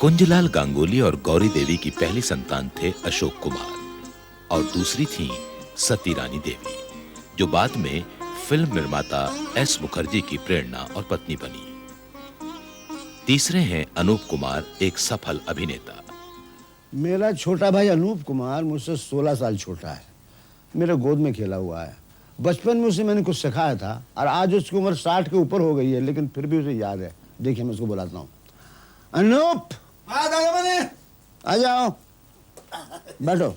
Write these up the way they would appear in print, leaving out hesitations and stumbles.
कुंजलाल गांगुली और गौरी देवी की पहली संतान थे अशोक कुमार और दूसरी थी सती रानी देवी, जो बाद में फिल्म निर्माता एस मुखर्जी की प्रेरणा और पत्नी बनी। तीसरे हैं अनूप कुमार, एक सफल अभिनेता। मेरा छोटा भाई अनूप कुमार मुझसे 16 साल छोटा है। मेरे गोद में खेला हुआ है। बचपन में उसे मैंने कुछ सिखाया था और आज उसकी उम्र 60 के ऊपर हो गई है, लेकिन फिर भी उसे याद है। देखिए, मैं उसको बुलाता हूँ। अनूप, आ जाओ, बैठो।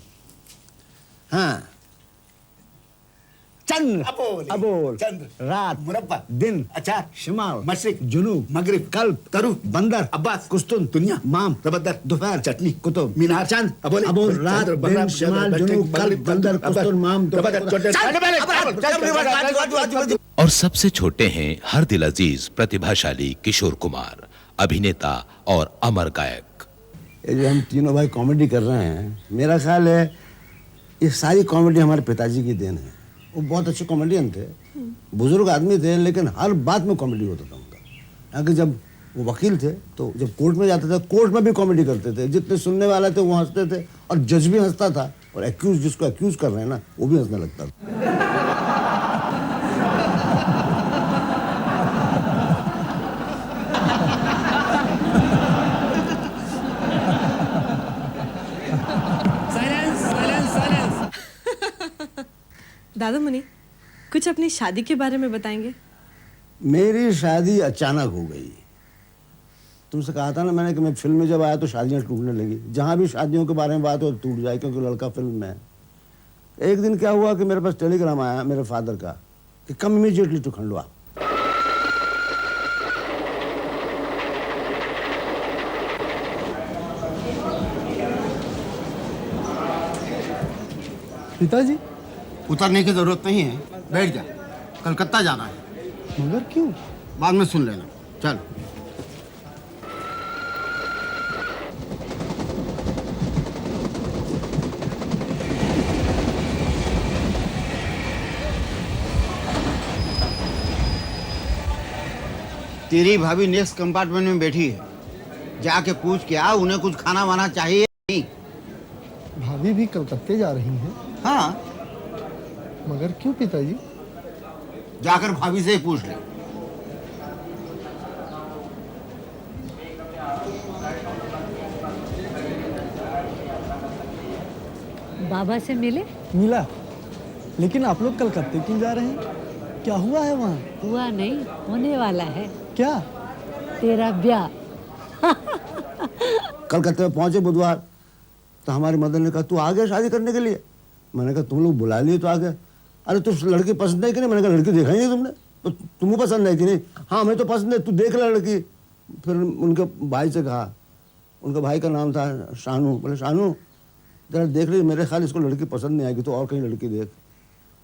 हाँ, चंद्र, अबोल, चंद्र, रात, मुरब्बा, दिन, अचार, शिमाल, मशरिक, जुनूब, मगरिब, कल्ब, तरु, बंदर, अब्बास, कुस्तुन, दुनिया, माम, तबद्दर, दोपहर, चटनी, कुतुब, मीनार, चंद, अबोल, रात, दिन, शिमाल, जुनूब, कल्ब, बंदर, कुस्तुन, माम, और सबसे छोटे हैं हर दिल अजीज प्रतिभाशाली किशोर कुमार, अभिनेता और अमर गायक। ये जो हम तीनों भाई कॉमेडी कर रहे हैं, मेरा ख्याल है ये सारी कॉमेडी हमारे पिताजी की देन है। वो बहुत अच्छे कॉमेडियन थे, बुजुर्ग आदमी थे, लेकिन हर बात में कॉमेडी होता था उनका। क्योंकि जब वो वकील थे तो जब कोर्ट में जाते थे, कोर्ट में भी कॉमेडी करते थे। जितने सुनने वाले थे वो हंसते थे और जज भी हंसता था, और एक्यूज, जिसको एक्यूज कर रहे हैं ना, वो भी हंसने लगता था। दादा मुनि, कुछ अपनी शादी के बारे में बताएंगे? मेरी शादी अचानक हो गई। तुमसे कहा था ना मैंने कि मैं फिल्म में जब आया तो शादियां टूटने लगी। जहां भी शादियों के बारे में बात हो तो टूट जाए, क्योंकि लड़का फिल्म में है। एक दिन क्या हुआ कि मेरे पास टेलीग्राम आया मेरे फादर का कि कम इमीडिएटली टू खंडवा। पिताजी, उतरने की जरूरत नहीं है, बैठ जा। कलकत्ता जाना है। मगर क्यों? बाद में सुन लेना। चल। तेरी भाभी नेक्स्ट कंपार्टमेंट में बैठी है, जाके पूछ के आ उन्हें कुछ खाना वाना चाहिए नहीं। भाभी भी कलकत्ते जा रही हैं? हाँ, मगर क्यों पिताजी? जाकर भाभी से ही पूछ ले। बाबा से मिले? मिला, लेकिन आप लोग कलकत्ते क्यों जा रहे हैं? क्या हुआ है वहाँ? हुआ नहीं, होने वाला है। क्या? तेरा ब्याह। कलकत्ते में पहुंचे बुधवार, तो हमारी मदर ने कहा तू आ गया शादी करने के लिए। मैंने कहा तुम लोग बुला लिए तो आ गए। अरे तू लड़की पसंद है कि नहीं? मैंने कहा लड़की देखा ही नहीं तुमने, तो तुम्हें पसंद है कि नहीं? हाँ हमें तो पसंद है, तू देख ले लड़की। फिर उनके भाई से कहा, उनके भाई का नाम था शानू। बोले शानू जरा देख ली, मेरे ख्याल इसको लड़की पसंद नहीं आएगी, तो और कहीं लड़की देख।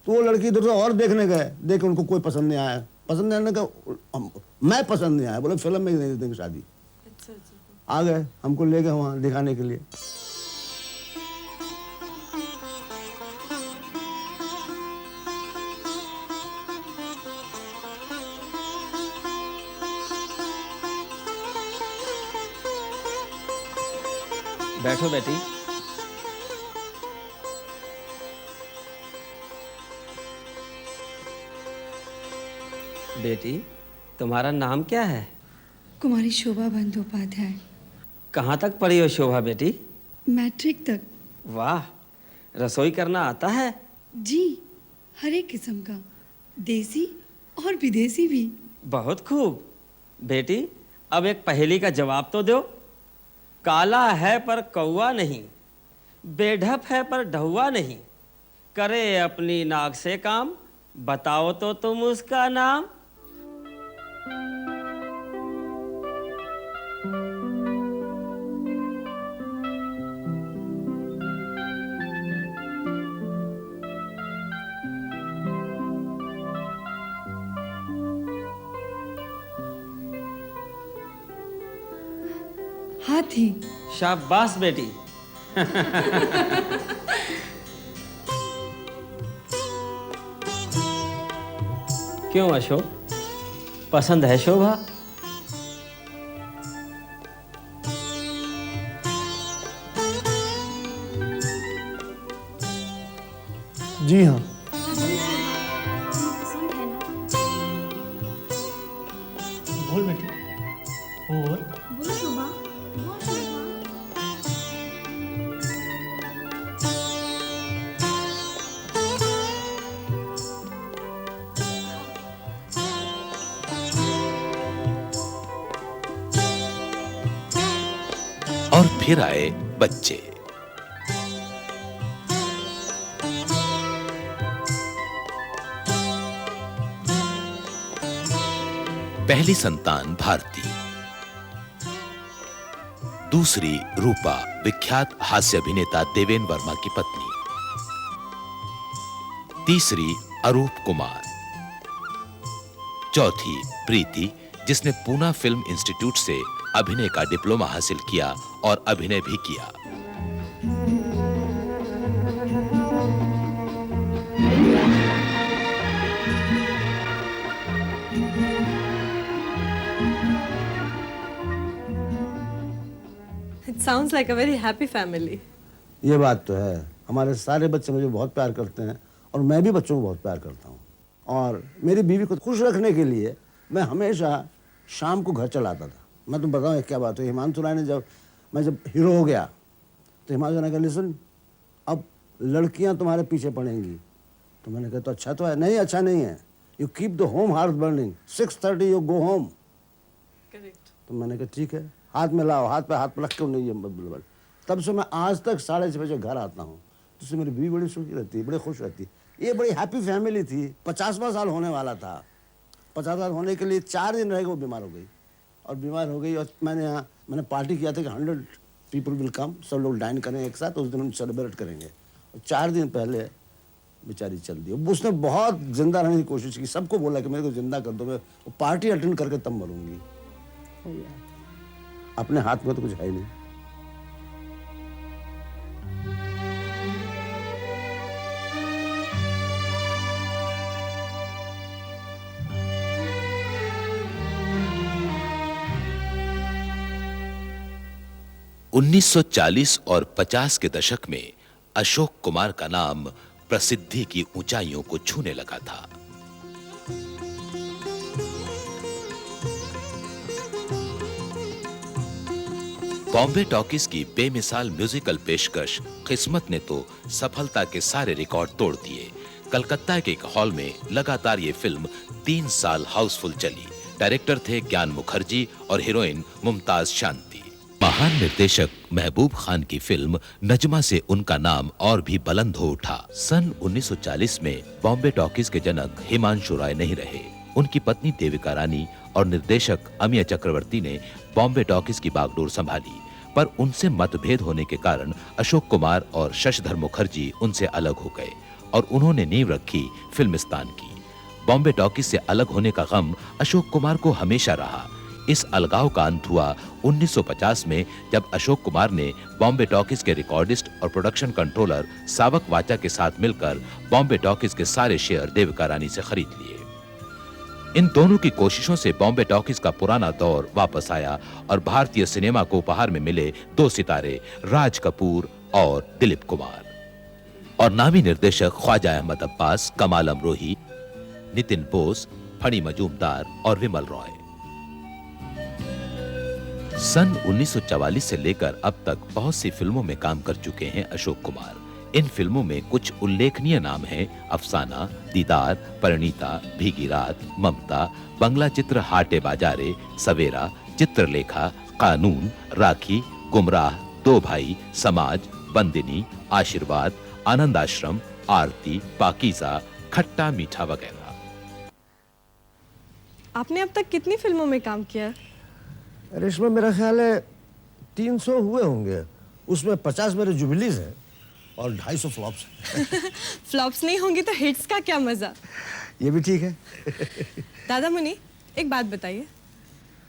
तो वो लड़की इधर से और देखने गए, देख उनको कोई पसंद नहीं आया। पसंद नहीं आने का, मैं पसंद नहीं आया। बोले फिल्म में नहीं देंगे शादी। आ गए, हमको ले गए वहाँ दिखाने के लिए। बैठो बेटी। बेटी, तुम्हारा नाम क्या है? कुमारी शोभा बंदोपाध्याय। कहाँ तक पढ़ी हो शोभा बेटी? मैट्रिक तक। वाह, रसोई करना आता है? जी, हर एक किस्म का, देसी और विदेशी भी। बहुत खूब। बेटी, अब एक पहेली का जवाब तो दो। काला है पर कौवा नहीं, बेढप है पर ढौवा नहीं, करे अपनी नाक से काम, बताओ तो तुम उसका नाम। हाथी। शाबाश बेटी। क्यों अशोक, पसंद है शोभा? जी हाँ। बोल बेटी। और और फिर आए बच्चे। पहली संतान भारती, दूसरी रूपा, विख्यात हास्य अभिनेता देवेन वर्मा की पत्नी, तीसरी अरूप कुमार, चौथी प्रीति, जिसने पूना फिल्म इंस्टीट्यूट से अभिनय का डिप्लोमा हासिल किया और अभिनय भी किया। It sounds like a very happy family. ये बात तो है, हमारे सारे बच्चे मुझे बहुत प्यार करते हैं और मैं भी बच्चों को बहुत प्यार करता हूँ। और मेरी बीवी को खुश रखने के लिए मैं हमेशा शाम को घर चला आता था। मैं तुम बताऊँ क्या बात है, हिमांशु राय ने जब हीरो हो गया तो हिमांशु ने कहा लिसन, अब लड़कियां तुम्हारे पीछे पड़ेंगी। तो मैंने कहा तो अच्छा तो है। नहीं, अच्छा नहीं है। You keep the home hearth burning, 6:30 you go home. Correct. तो मैंने कहा ठीक है, हाथ में लाओ, हाथ पे रख के नहीं है। तब से मैं आज तक 6:30 बजे घर आता हूँ, तो उससे मेरी बीवी बड़ी सुखी रहती है, बड़ी खुश रहती है। ये बड़ी हैप्पी फैमिली थी। 50वां साल होने वाला था। 50 साल होने के लिए 4 दिन रह गए, वो बीमार हो गई। और बीमार हो गई और मैंने पार्टी किया था कि 100 पीपल विल कम, सब लोग डाइन करेंगे एक साथ, उस दिन हम सेलिब्रेट करेंगे। और 4 दिन पहले बेचारी चल दी। उसने बहुत जिंदा रहने की कोशिश की, सबको बोला कि मेरे को जिंदा कर दो, मैं पार्टी अटेंड करके तब मरूंगी। अपने हाथ में तो कुछ है ही नहीं। उन्नीस 1940 और 50 के दशक में अशोक कुमार का नाम प्रसिद्धि की ऊंचाइयों को छूने लगा था। बॉम्बे टॉकीज की बेमिसाल म्यूजिकल पेशकश किस्मत ने तो सफलता के सारे रिकॉर्ड तोड़ दिए। कलकत्ता के एक हॉल में लगातार ये फिल्म 3 साल हाउसफुल चली। डायरेक्टर थे ज्ञान मुखर्जी और हीरोइन मुमताज शांति। महान निर्देशक महबूब खान की फिल्म नजमा से उनका नाम और भी बुलंद हो उठा। सन 1940 में बॉम्बे टॉकीज के जनक हिमांशु राय नहीं रहे। उनकी पत्नी देविका रानी और निर्देशक अमिया चक्रवर्ती ने बॉम्बे टॉकीज की बागडोर संभाली, पर उनसे मतभेद होने के कारण अशोक कुमार और शशधर मुखर्जी उनसे अलग हो गए और उन्होंने नींव रखी फिल्मिस्तान की। बॉम्बे टॉकीज से अलग होने का गम अशोक कुमार को हमेशा रहा। इस अलगाव का अंत हुआ 1950 में, जब अशोक कुमार ने बॉम्बे टॉकीज के रिकॉर्डिस्ट और प्रोडक्शन कंट्रोलर सावक वाचा के साथ मिलकर बॉम्बे टॉकीज के सारे शेयर देविका रानी से खरीद लिए। इन दोनों की कोशिशों से बॉम्बे टॉकीज का पुराना दौर वापस आया और भारतीय सिनेमा को उपहार में मिले 2 सितारे राज कपूर और दिलीप कुमार, और नामी निर्देशक ख्वाजा अहमद अब्बास, कमाल अमरोही, नितिन बोस, फणी मजूमदार और विमल रॉय। सन 1944 से लेकर अब तक बहुत सी फिल्मों में काम कर चुके हैं अशोक कुमार। इन फिल्मों में कुछ उल्लेखनीय नाम हैं: अफसाना, दीदार, परिणीता, भीगी रात, ममता, बंगला चित्र हाटे बाजारे, सवेरा, चित्रलेखा, कानून, राखी, गुमराह, 2 भाई, समाज, बंदिनी, आशीर्वाद, आनंद आश्रम, आरती, पाकीजा, खट्टा मीठा वगैरह। आपने अब तक कितनी फिल्मों में काम किया? रेशमा, मेरा ख्याल है 300 हुए होंगे। उसमें 50 मेरे जुबलीज हैं और 250 फ्लॉप्स। फ्लॉप्स नहीं होंगी तो हिट्स का क्या मजा। ये भी ठीक है। दादा मुनि, एक बात बताइए,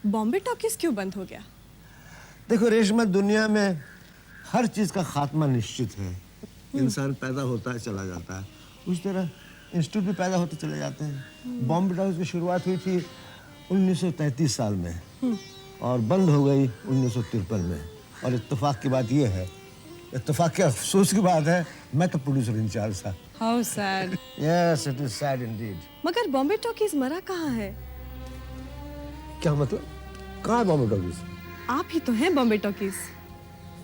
बॉम्बे टॉकीज क्यों बंद हो गया? देखो रेशमा, दुनिया में हर चीज का खात्मा निश्चित है। इंसान पैदा होता है, चला जाता है, उस तरह इंस्टीट्यूट भी पैदा होते चले जाते हैं। बॉम्बे टॉकीज की शुरुआत हुई थी 1933 साल में और बंद हो गई 1953 में। और इत्तेफाक की बात यह है, इत्तेफाक के अफसोस की बात है, मैं तो प्रोड्यूसर इंचार्ज था। How sad. Yes it is sad Indeed. मगर बॉम्बे टॉकीज मरा कहाँ है? क्या मतलब? कहाँ है बॉम्बे टॉकीज? आप ही तो हैं बॉम्बे टॉकीज।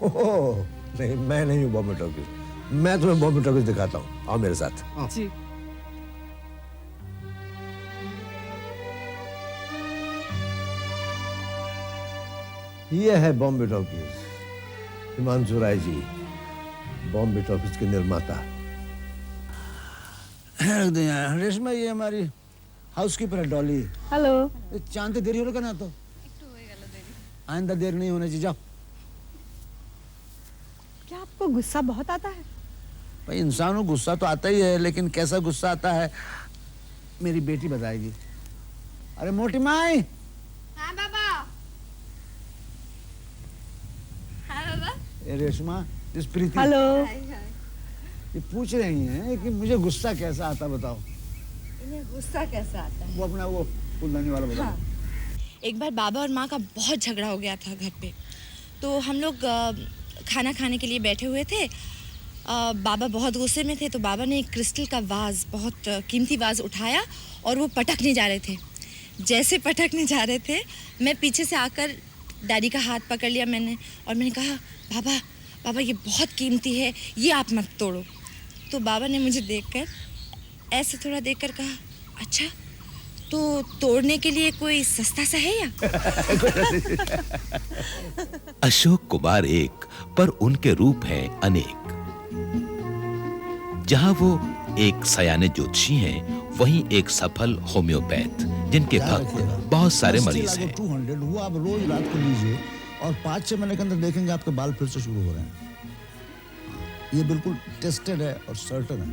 ओह नहीं, मैं नहीं हूँ बॉम्बे टॉकीज। मैं तुम्हें बॉम्बे टॉकीज दिखाता हूँ, आओ मेरे साथ। जी। ये है बॉम्बे टॉकीज, हिमांशु राय जी, बॉम्बे टॉकीज के निर्माता। रेशमा, ये हमारी हाउसकीपर है डॉली। हेलो। चांद देरी हो रहा ना, तो आइंदा देर नहीं होना चाहिए। जाओ। क्या आपको गुस्सा बहुत आता है? भाई इंसान को गुस्सा तो आता ही है, लेकिन कैसा गुस्सा आता है मेरी बेटी बताएगी। अरे मोटी माई। हाँ बाबा। हाँ बाबा। ए रेशमा, इस प्रीति हेलो। ये पूछ रही हैं कि मुझे गुस्सा कैसा आता, बताओ। इन्हें गुस्सा कैसा आता है? वो अपना वो फूलदानी वाला बताओ। हाँ। एक बार बाबा और माँ का बहुत झगड़ा हो गया था घर पे। तो हम लोग खाना खाने के लिए बैठे हुए थे। बाबा बहुत गुस्से में थे, तो बाबा ने एक क्रिस्टल का वाज, बहुत कीमती वाज उठाया और वो पटकने जा रहे थे। जैसे पटकने जा रहे थे, मैं पीछे से आकर डैडी का हाथ पकड़ लिया मैंने, और मैंने कहा, बाबा बाबा ये बहुत कीमती है, ये आप मत तोड़ो। तो बाबा ने मुझे देखकर ऐसे थोड़ा देखकर कहा, अच्छा तो तोड़ने के लिए कोई सस्ता सा है या? अशोक कुमार एक, पर उनके रूप हैं अनेक। जहां वो एक सयाने ज्योतिषी हैं, वहीं एक सफल होम्योपैथ, जिनके भक्त बहुत सारे मरीज हैं। 200 वो आप रोज रात को लीजिए और 5-6 महीने के अंदर देखेंगे आपके बाल फिर से शुरू हो रहे हैं। ये बिल्कुल टेस्टेड है और सर्टन है।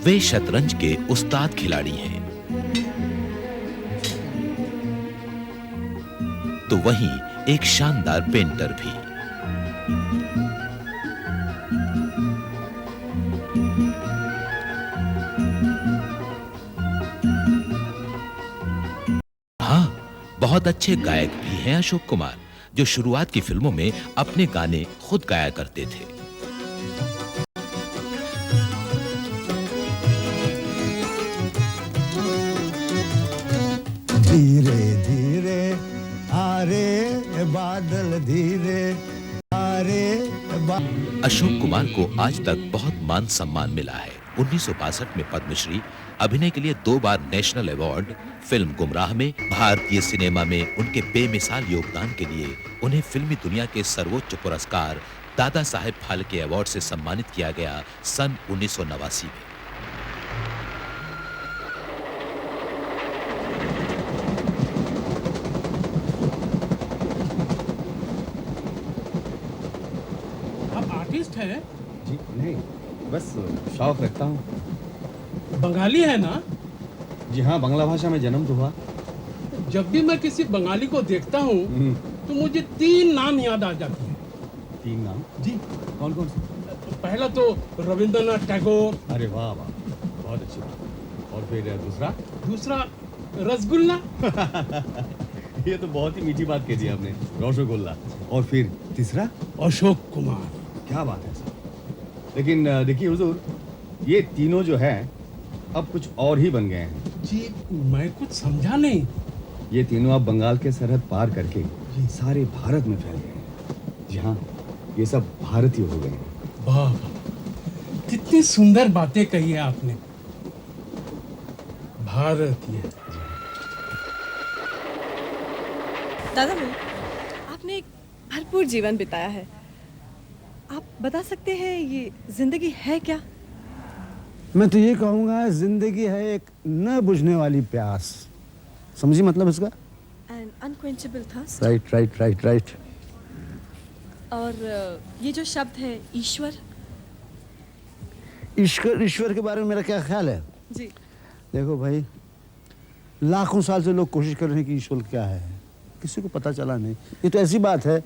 वे शतरंज के उस्ताद खिलाड़ी हैं। तो वहीं एक शानदार पेंटर भी। हाँ, बहुत अच्छे गायक भी हैं अशोक कुमार, जो शुरुआत की फिल्मों में अपने गाने खुद गाया करते थे। धीरे धीरे आ रे बादल, धीरे आ रे अशोक कुमार को आज तक बहुत मान सम्मान मिला है। 1962 में पद्मश्री, अभिनय के लिए 2 बार नेशनल अवार्ड, फिल्म गुमराह में, भारतीय सिनेमा में उनके बेमिसाल योगदान के लिए उन्हें फिल्मी दुनिया के सर्वोच्च पुरस्कार दादा साहेब फाल्के अवार्ड से सम्मानित किया गया सन 1989 में। आर्टिस्ट है? जी नहीं, बस शौक रखता हूँ। बंगाली है ना? जी हाँ, बांग्ला भाषा में जन्म तो हुआ। जब भी मैं किसी बंगाली को देखता हूँ तो मुझे 3 नाम याद आ जाते हैं। 3 नाम? जी। कौन कौन से? पहला तो रविंद्रनाथ टैगोर। अरे वाह वाह, बहुत अच्छी बात। और फिर दूसरा रसगुल्ला। ये तो बहुत ही मीठी बात कह दी आपने, रसगुल्ला। और फिर तीसरा? अशोक कुमार। क्या बात है सर। लेकिन देखिए हुजूर, ये तीनों जो है अब कुछ और ही बन गए हैं। जी मैं कुछ समझा नहीं। ये तीनों अब बंगाल के सरहद पार करके सारे भारत में फैल गए हैं। जी हाँ, ये सब भारतीय हो गए हैं। वाह, कितनी सुंदर बातें कही है आपने। भारतीय। दादा मुनि, आपने एक भरपूर जीवन बिताया है। आप बता सकते हैं ये जिंदगी है क्या? मैं तो ये कहूँगा, जिंदगी है एक न बुझने वाली प्यास। समझी मतलब इसका? An unquenchable thirst। Right right right right. और ये जो शब्द है ईश्वर, ईश्वर के बारे में मेरा क्या ख्याल है? जी। देखो भाई, लाखों साल से लोग कोशिश कर रहे हैं कि ईश्वर क्या है, किसी को पता चला नहीं। ये तो ऐसी बात है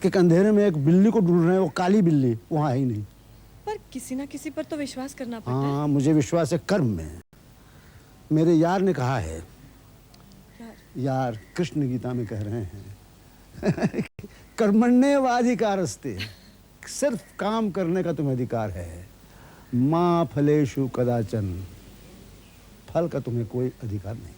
कि अंधेरे में एक बिल्ली को ढूंढ रहे हैं, वो काली बिल्ली वहाँ है ही नहीं। पर किसी ना किसी पर तो विश्वास करना पड़ता है। हाँ, मुझे विश्वास है कर्म में। मेरे यार ने कहा है, यार कृष्ण गीता में कह रहे हैं कर्मण्येवाधिकारस्ते, सिर्फ काम करने का तुम्हें अधिकार है। माँ फलेषु कदाचन, फल का तुम्हें कोई अधिकार नहीं।